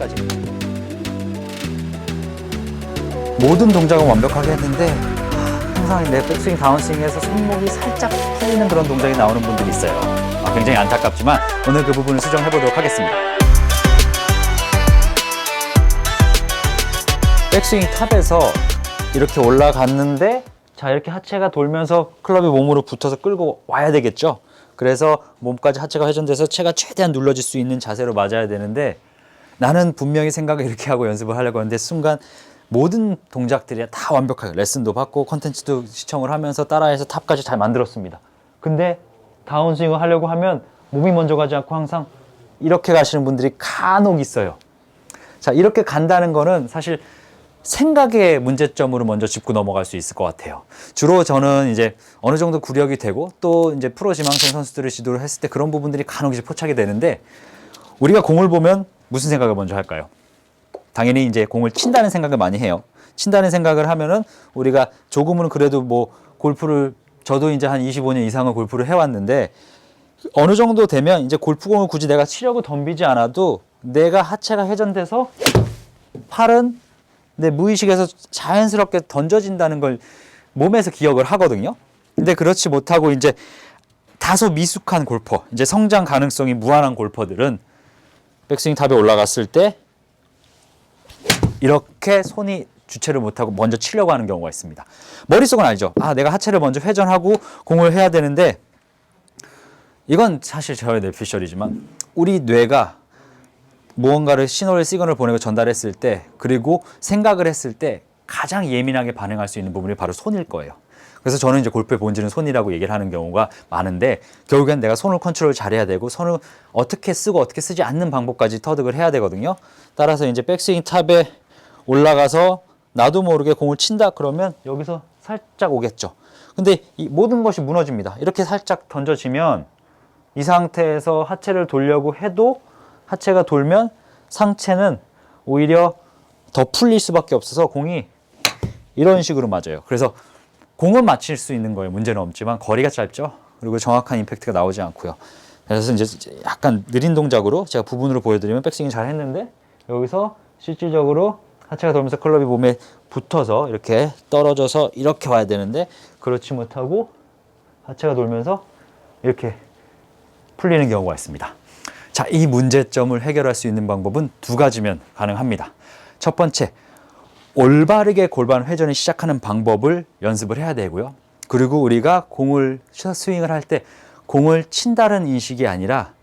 끝까지. 모든 동작은 완벽하게 했는데 항상 내 백스윙 다운스윙에서 손목이 살짝 풀리는 그런 동작이 나오는 분들이 있어요. 굉장히 안타깝지만 오늘 그 부분을 수정해 보도록 하겠습니다. 백스윙 탑에서 이렇게 올라갔는데 자, 이렇게 하체가 돌면서 클럽이 몸으로 붙어서 끌고 와야 되겠죠. 그래서 몸까지 하체가 회전돼서 체가 최대한 눌러질 수 있는 자세로 맞아야 되는데 나는 분명히 생각을 이렇게 하고 연습을 하려고 하는데 순간 모든 동작들이 다 완벽하게 레슨도 받고 컨텐츠도 시청을 하면서 따라해서 탑까지 잘 만들었습니다. 근데 다운스윙을 하려고 하면 몸이 먼저 가지 않고 항상 이렇게 가시는 분들이 간혹 있어요. 자, 이렇게 간다는 거는 사실 생각의 문제점으로 먼저 짚고 넘어갈 수 있을 것 같아요. 주로 저는 이제 어느 정도 구력이 되고 또 이제 프로 지망생 선수들을 지도를 했을 때 그런 부분들이 간혹 이제 포착이 되는데 우리가 공을 보면 무슨 생각을 먼저 할까요? 당연히 이제 공을 친다는 생각을 많이 해요. 친다는 생각을 하면은 우리가 조금은 그래도 뭐 골프를 저도 이제 한 25년 이상은 골프를 해왔는데 어느 정도 되면 이제 골프공을 굳이 내가 치려고 덤비지 않아도 내가 하체가 회전돼서 팔은 내 무의식에서 자연스럽게 던져진다는 걸 몸에서 기억을 하거든요. 근데 그렇지 못하고 이제 다소 미숙한 골퍼, 이제 성장 가능성이 무한한 골퍼들은 백스윙 탑에 올라갔을 때 이렇게 손이 주체를 못하고 먼저 치려고 하는 경우가 있습니다. 머릿속은 알죠. 내가 하체를 먼저 회전하고 공을 해야 되는데 이건 사실 저의 뇌피셜이지만 우리 뇌가 무언가를 신호를 시그널을 보내고 전달했을 때 그리고 생각을 했을 때 가장 예민하게 반응할 수 있는 부분이 바로 손일 거예요. 그래서 저는 이제 골프의 본질은 손이라고 얘기를 하는 경우가 많은데 결국엔 내가 손을 컨트롤 잘해야 되고 손을 어떻게 쓰고 어떻게 쓰지 않는 방법까지 터득을 해야 되거든요. 따라서 이제 백스윙 탑에 올라가서 나도 모르게 공을 친다 그러면 여기서 살짝 오겠죠. 근데 이 모든 것이 무너집니다. 이렇게 살짝 던져지면 이 상태에서 하체를 돌려고 해도 하체가 돌면 상체는 오히려 더 풀릴 수밖에 없어서 공이 이런 식으로 맞아요. 그래서 공은 맞힐 수 있는 거예요. 문제는 없지만 거리가 짧죠. 그리고 정확한 임팩트가 나오지 않고요. 그래서 이제 약간 느린 동작으로 제가 부분으로 보여드리면 백스윙 잘 했는데 여기서 실질적으로 하체가 돌면서 클럽이 몸에 붙어서 이렇게 떨어져서 이렇게 와야 되는데 그렇지 못하고 하체가 돌면서 이렇게 풀리는 경우가 있습니다. 자, 이 문제점을 해결할 수 있는 방법은 두 가지면 가능합니다. 첫 번째, 올바르게 골반 회전을 시작하는 방법을 연습을 해야 되고요. 그리고 우리가 공을 스윙을 할 때 공을 친다는 인식이 아니라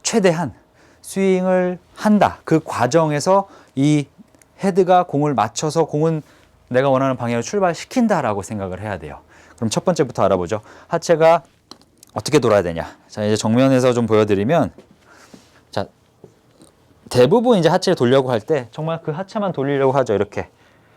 최대한 스윙을 한다. 그 과정에서 이 헤드가 공을 맞춰서 공은 내가 원하는 방향으로 출발시킨다라고 생각을 해야 돼요. 그럼 첫 번째부터 알아보죠. 하체가 어떻게 돌아야 되냐. 자, 이제 정면에서 좀 보여드리면 자, 대부분 이제 하체를 돌려고 할 때 정말 그 하체만 돌리려고 하죠. 이렇게.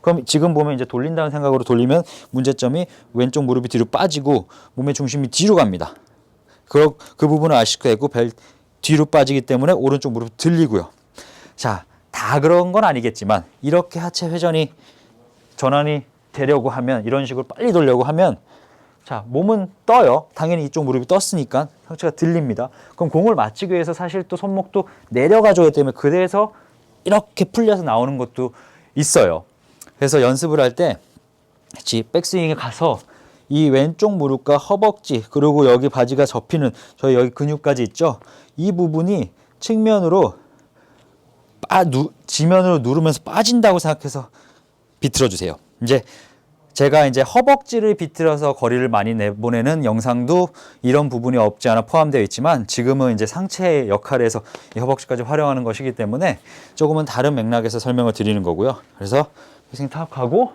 그럼 지금 보면 이제 돌린다는 생각으로 돌리면 문제점이 왼쪽 무릎이 뒤로 빠지고 몸의 중심이 뒤로 갑니다. 그 부분을 아시게 되고 벨 뒤로 빠지기 때문에 오른쪽 무릎이 들리고요. 자, 다 그런 건 아니겠지만 이렇게 하체 회전이 전환이 되려고 하면 이런 식으로 빨리 돌려고 하면 자, 몸은 떠요. 당연히 이쪽 무릎이 떴으니까 상체가 들립니다. 그럼 공을 맞추기 위해서 사실 또 손목도 내려가줘야 되면 그래서 이렇게 풀려서 나오는 것도 있어요. 그래서 연습을 할 때 백스윙에 가서 이 왼쪽 무릎과 허벅지 그리고 여기 바지가 접히는 저희 여기 근육까지 있죠. 이 부분이 측면으로 지면으로 누르면서 빠진다고 생각해서 비틀어 주세요. 이제 제가 이제 허벅지를 비틀어서 거리를 많이 내보내는 영상도 이런 부분이 없지 않아 포함되어 있지만 지금은 이제 상체의 역할에서 이 허벅지까지 활용하는 것이기 때문에 조금은 다른 맥락에서 설명을 드리는 거고요. 그래서 백스윙 탑 가고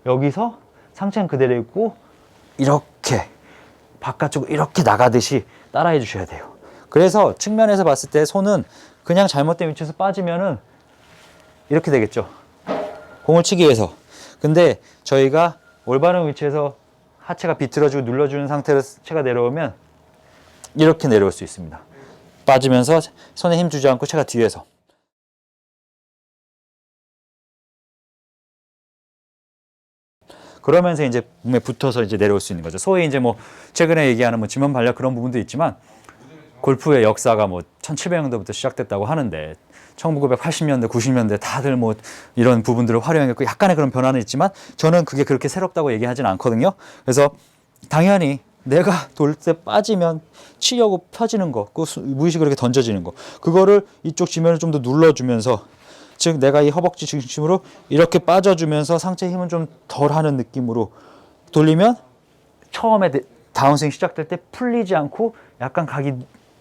여기서 상체는 그대로 있고 이렇게 바깥쪽으로 이렇게 나가듯이 따라해 주셔야 돼요. 그래서 측면에서 봤을 때 손은 그냥 잘못된 위치에서 빠지면은 이렇게 되겠죠. 공을 치기 위해서. 근데 저희가 올바른 위치에서 하체가 비틀어지고 눌러주는 상태로 체가 내려오면 이렇게 내려올 수 있습니다. 빠지면서 손에 힘 주지 않고 체가 뒤에서. 그러면서 이제 몸에 붙어서 이제 내려올 수 있는 거죠. 소위 이제 뭐 최근에 얘기하는 뭐 지면 발력 그런 부분도 있지만 골프의 역사가 뭐 1700년도부터 시작됐다고 하는데 1980년대, 90년대 다들 뭐 이런 부분들을 활용했고 약간의 그런 변화는 있지만 저는 그게 그렇게 새롭다고 얘기하진 않거든요. 그래서 당연히 내가 돌 때 빠지면 치려고 펴지는 거, 그 무의식으로 이렇게 던져지는 거, 그거를 이쪽 지면을 좀 더 눌러주면서, 즉 내가 이 허벅지 중심으로 이렇게 빠져주면서 상체 힘은 좀 덜하는 느낌으로 돌리면 처음에 다운스윙 시작될 때 풀리지 않고 약간 각이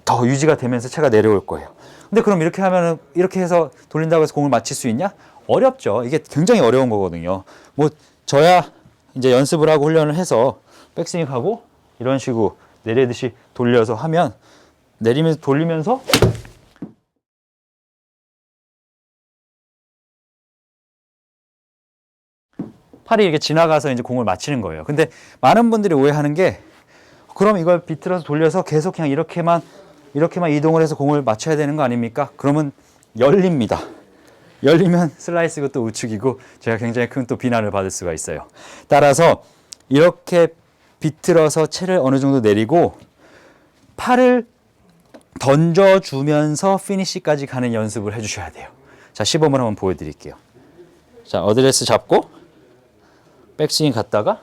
더 유지가 되면서 채가 내려올 거예요. 근데 그럼 이렇게 하면은, 이렇게 해서 돌린다고 해서 공을 맞힐 수 있냐? 어렵죠. 이게 굉장히 어려운 거거든요. 뭐 저야 이제 연습을 하고 훈련을 해서 백스윙하고 이런 식으로 내리듯이 돌려서 하면, 내리면서 돌리면서 팔이 이렇게 지나가서 이제 공을 맞히는 거예요. 근데 많은 분들이 오해하는 게, 그럼 이걸 비틀어서 돌려서 계속 그냥 이렇게만 이동을 해서 공을 맞춰야 되는 거 아닙니까? 그러면 열립니다. 열리면 슬라이스가 또 우측이고 제가 굉장히 큰 또 비난을 받을 수가 있어요. 따라서 이렇게 비틀어서 채를 어느 정도 내리고 팔을 던져주면서 피니시까지 가는 연습을 해주셔야 돼요. 자, 시범을 한번 보여드릴게요. 자, 어드레스 잡고 백스윙 갔다가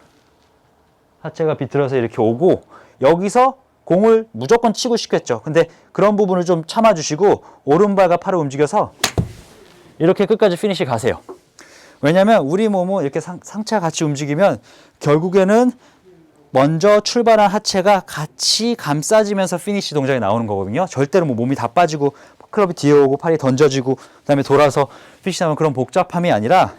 하체가 비틀어서 이렇게 오고, 여기서 공을 무조건 치고 싶겠죠. 근데 그런 부분을 좀 참아주시고 오른발과 팔을 움직여서 이렇게 끝까지 피니시 가세요. 왜냐하면 우리 몸은 이렇게 상체가 같이 움직이면 결국에는 먼저 출발한 하체가 같이 감싸지면서 피니시 동작이 나오는 거거든요. 절대로 뭐 몸이 다 빠지고 클럽이 뒤에 오고 팔이 던져지고 그다음에 돌아서 피니시 나오는 그런 복잡함이 아니라,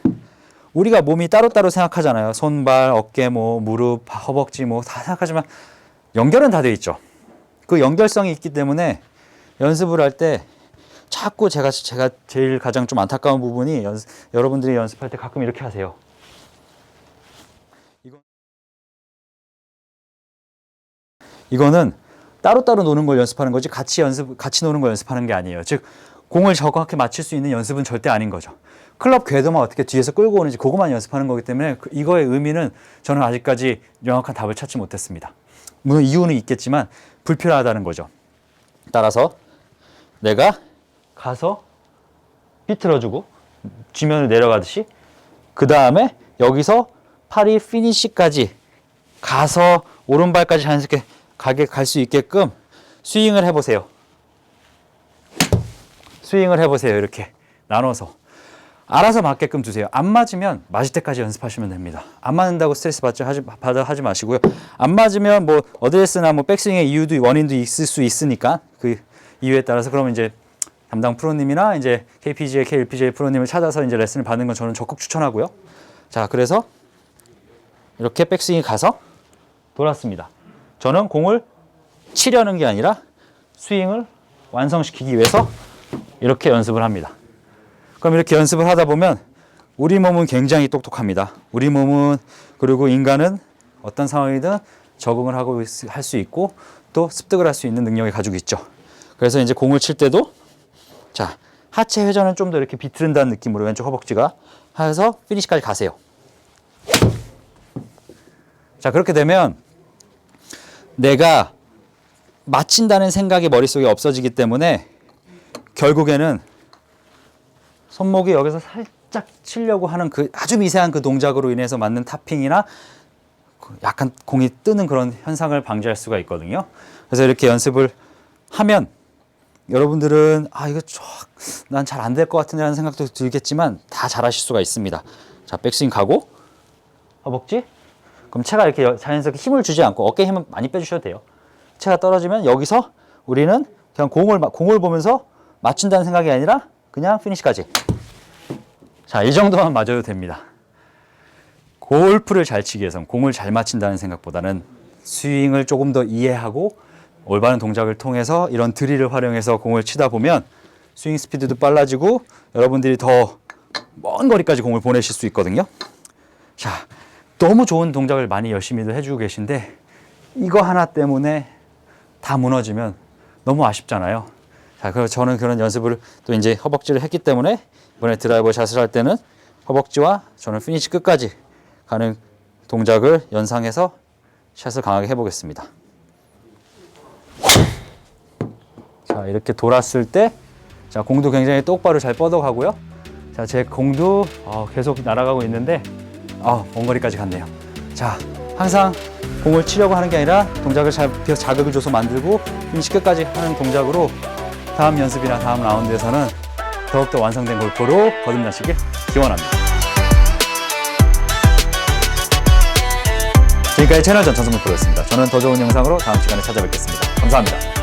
우리가 몸이 따로따로 생각하잖아요. 손발, 어깨, 뭐 무릎, 허벅지 뭐 다 생각하지만 연결은 다 돼 있죠. 그 연결성이 있기 때문에 연습을 할 때 자꾸 제가 제일 가장 좀 안타까운 부분이, 여러분들이 연습할 때 가끔 이렇게 하세요. 이거는 따로따로 노는 걸 연습하는 거지 같이 노는 걸 연습하는 게 아니에요. 즉 공을 정확하게 맞출 수 있는 연습은 절대 아닌 거죠. 클럽 궤도만 어떻게 뒤에서 끌고 오는지 그것만 연습하는 거기 때문에 이거의 의미는 저는 아직까지 명확한 답을 찾지 못했습니다. 물론 이유는 있겠지만 불필요하다는 거죠. 따라서 내가 가서 비틀어주고 지면을 내려가듯이, 그 다음에 여기서 팔이 피니시까지 가서 오른발까지 자연스럽게 갈 수 있게끔 스윙을 해보세요. 스윙을 해보세요. 이렇게 나눠서 알아서 맞게끔 두세요. 안 맞으면 맞을 때까지 연습하시면 됩니다. 안 맞는다고 스트레스 하지 마시고요. 안 맞으면 뭐 어드레스나 뭐 백스윙의 이유도 원인도 있을 수 있으니까 그 이유에 따라서, 그러면 이제 담당 프로님이나 이제 KPGA, KLPGA 프로님을 찾아서 이제 레슨을 받는 건 저는 적극 추천하고요. 자, 그래서 이렇게 백스윙이 가서 돌았습니다. 저는 공을 치려는 게 아니라 스윙을 완성시키기 위해서 이렇게 연습을 합니다. 그럼 이렇게 연습을 하다 보면 우리 몸은 굉장히 똑똑합니다. 우리 몸은, 그리고 인간은 어떤 상황이든 적응을 하고 할 수 있고 또 습득을 할 수 있는 능력을 가지고 있죠. 그래서 이제 공을 칠 때도, 자, 하체 회전은 좀 더 이렇게 비틀은다는 느낌으로 왼쪽 허벅지가 해서 피니시까지 가세요. 자, 그렇게 되면 내가 맞힌다는 생각이 머릿속에 없어지기 때문에 결국에는 손목이 여기서 살짝 치려고 하는 그 아주 미세한 그 동작으로 인해서 맞는 탑핑이나 약간 공이 뜨는 그런 현상을 방지할 수가 있거든요. 그래서 이렇게 연습을 하면 여러분들은 이거 난 잘 안 될 것 같은데 라는 생각도 들겠지만 다 잘하실 수가 있습니다. 자, 백스윙 가고 허벅지, 그럼 채가 이렇게 자연스럽게 힘을 주지 않고 어깨 힘은 많이 빼주셔도 돼요. 채가 떨어지면 여기서 우리는 그냥 공을 보면서 맞춘다는 생각이 아니라 그냥 피니시까지. 자, 이 정도만 맞아도 됩니다. 골프를 잘 치기 위해서는 공을 잘 맞춘다는 생각보다는 스윙을 조금 더 이해하고 올바른 동작을 통해서 이런 드릴을 활용해서 공을 치다 보면 스윙 스피드도 빨라지고 여러분들이 더 먼 거리까지 공을 보내실 수 있거든요. 자, 너무 좋은 동작을 많이 열심히도 해주고 계신데 이거 하나 때문에 다 무너지면 너무 아쉽잖아요. 자, 그래서 저는 그런 연습을 또 이제 허벅지를 했기 때문에 이번에 드라이버 샷을 할 때는 허벅지와 저는 피니시 끝까지 가는 동작을 연상해서 샷을 강하게 해보겠습니다. 자, 이렇게 돌았을 때 자, 공도 굉장히 똑바로 잘 뻗어가고요. 자, 제 공도 계속 날아가고 있는데 먼 거리까지 갔네요. 자, 항상 공을 치려고 하는 게 아니라 동작을 잘 자극을 줘서 만들고 피니시 끝까지 하는 동작으로 다음 연습이나 다음 라운드에서는 더욱더 완성된 골프로 거듭나시길 기원합니다. 지금까지 채널 전천승부 프로였습니다. 저는 더 좋은 영상으로 다음 시간에 찾아뵙겠습니다. 감사합니다.